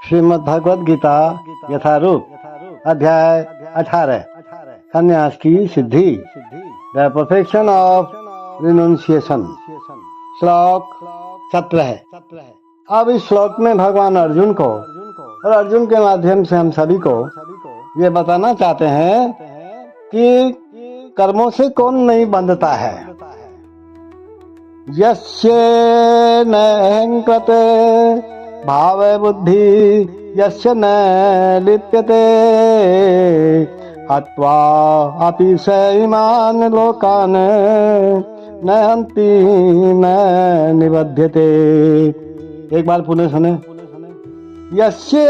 श्रीमद् भगवद गीता यथारूप अध्याय 18 संन्यास की सिद्धि द परफेक्शन ऑफ रिनुंसिएशन। श्लोक 17। अब इस श्लोक में भगवान अर्जुन को और अर्जुन के माध्यम से हम सभी को ये बताना चाहते हैं कि कर्मों से कौन नहीं बंधता है। यस्य न अहंकृते भाव बुद्धि यस्य न लिप्यते हत्वा अपि स इमान् लोकान् न हन्ति न निबध्यते। एक बार पुनः सुने। यस्य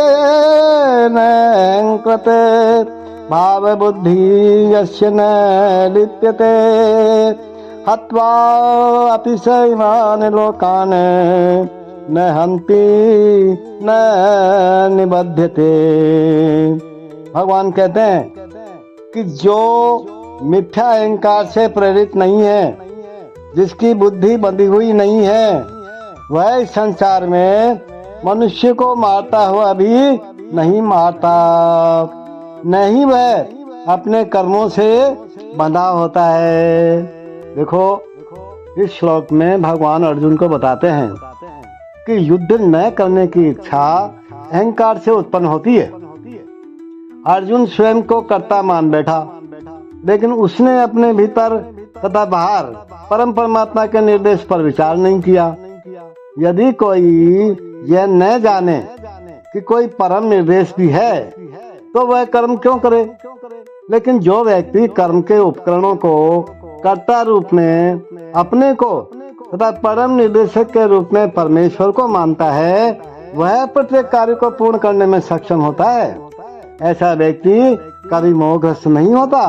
न अहंकृते भाव बुद्धि यस्य न लिप्यते हत्वा अपि स इमान् लोकान् न हन्ति न निबध्यते। भगवान कहते हैं कि जो मिथ्या अहंकार से प्रेरित नहीं है, जिसकी बुद्धि बंधी हुई नहीं है, वह इस संसार में मनुष्य को मारता हुआ भी नहीं मारता, नहीं वह अपने कर्मों से बंधा होता है। देखो, इस श्लोक में भगवान अर्जुन को बताते हैं कि युद्ध न करने की इच्छा अहंकार से उत्पन्न होती है। अर्जुन स्वयं को कर्ता मान बैठा, लेकिन उसने अपने भीतर तथा बाहर परम परमात्मा के निर्देश पर विचार नहीं किया। यदि कोई यह न जाने कि कोई परम निर्देश भी है तो वह कर्म क्यों करे। लेकिन जो व्यक्ति कर्म के उपकरणों को कर्ता रूप में अपने को तथा परम निर्देशक के रूप में परमेश्वर को मानता है, वह प्रत्येक कार्य को पूर्ण करने में सक्षम होता है। ऐसा व्यक्ति कभी मोहग्रस्त नहीं होता।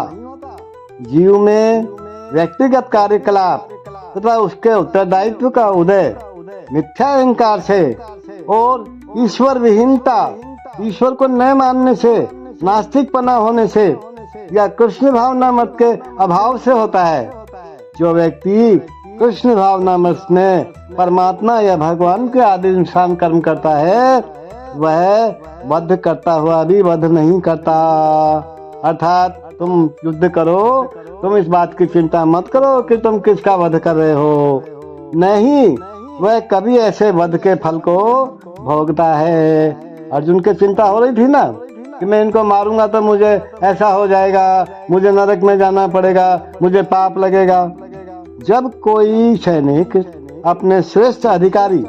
जीव में व्यक्तिगत कार्यकलाप तथा उसके उत्तरदायित्व का उदय मिथ्या अहंकार से और ईश्वर विहीनता, ईश्वर को न मानने से, नास्तिकपना होने से या कृष्ण भावना मत के अभाव से होता है। जो व्यक्ति कृष्ण भावना मत में परमात्मा या भगवान के आदेशानुसार कर्म करता है, वह वध करता हुआ भी वध नहीं करता। अर्थात तुम युद्ध करो, तुम इस बात की चिंता मत करो कि तुम किसका वध कर रहे हो। नहीं, वह कभी ऐसे वध के फल को भोगता है। अर्जुन की चिंता हो रही थी ना कि मैं इनको मारूंगा तो मुझे ऐसा हो जाएगा, मुझे नरक में जाना पड़ेगा, मुझे पाप लगेगा। जब कोई सैनिक अपने श्रेष्ठ अधिकारी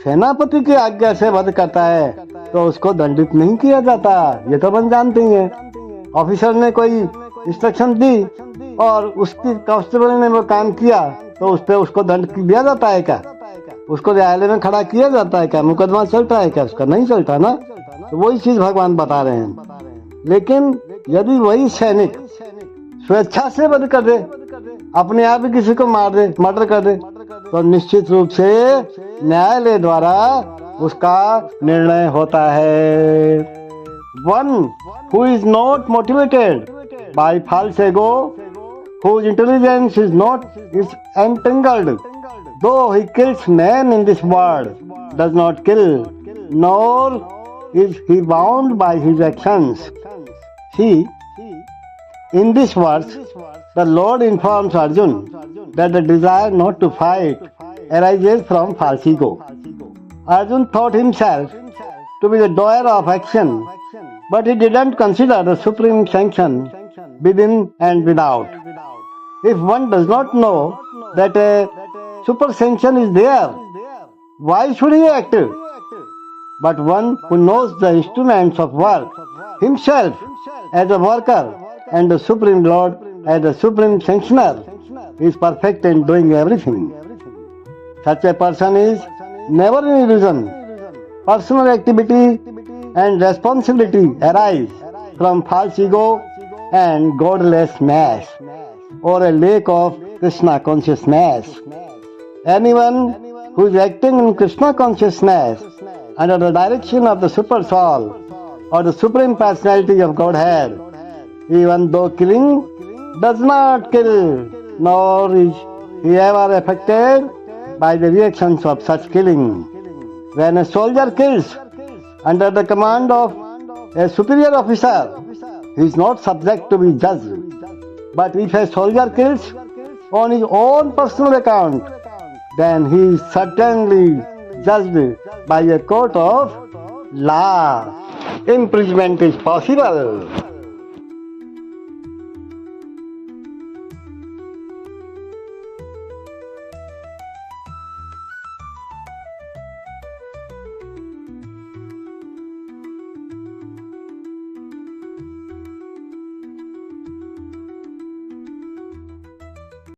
सेनापति की आज्ञा से वध करता है तो उसको दंडित नहीं किया जाता। ये तो अपन जानते ही हैं। ऑफिसर ने कोई इंस्ट्रक्शन दी और उसकी कांस्टेबल ने वो काम किया तो उस पर उसको दंड दिया जाता है क्या? उसको न्यायालय में खड़ा किया जाता है क्या? मुकदमा चलता है क्या? उसका नहीं चलता ना। तो वही चीज भगवान बता रहे हैं। लेकिन यदि वही सैनिक स्वेच्छा से वध कर दे, अपने आप ही किसी को मार दे, मर्डर कर दे, तो निश्चित रूप से न्यायालय द्वारा उसका निर्णय होता है। One who is not motivated by false ego, whose intelligence is not is entangled, though he kills men in this world, does not kill, nor is he bound by his actions. See, in this verse, the Lord informs Arjun that the desire not to fight arises from false ego. Arjun thought himself to be the doer of action, but he didn't consider the supreme sanction within and without. If one does not know that a super sanction is there, why should he act? But one who knows the instruments of work, himself as a worker and the Supreme Lord as the Supreme Sanctioner, is perfect in doing everything. Such a person is never in illusion. Personal activity and responsibility arise from false ego and godlessness, or a lack of Krishna consciousness. Anyone who is acting in Krishna consciousness under the direction of the Super Soul or the Supreme Personality of Godhead, even though killing does not kill, nor is he ever affected by the reactions of such killing. When a soldier kills, under the command of a superior officer, he is not subject to be judged. But if a soldier kills on his own personal account, then he is certainly judged by a court of law. Imprisonment is possible.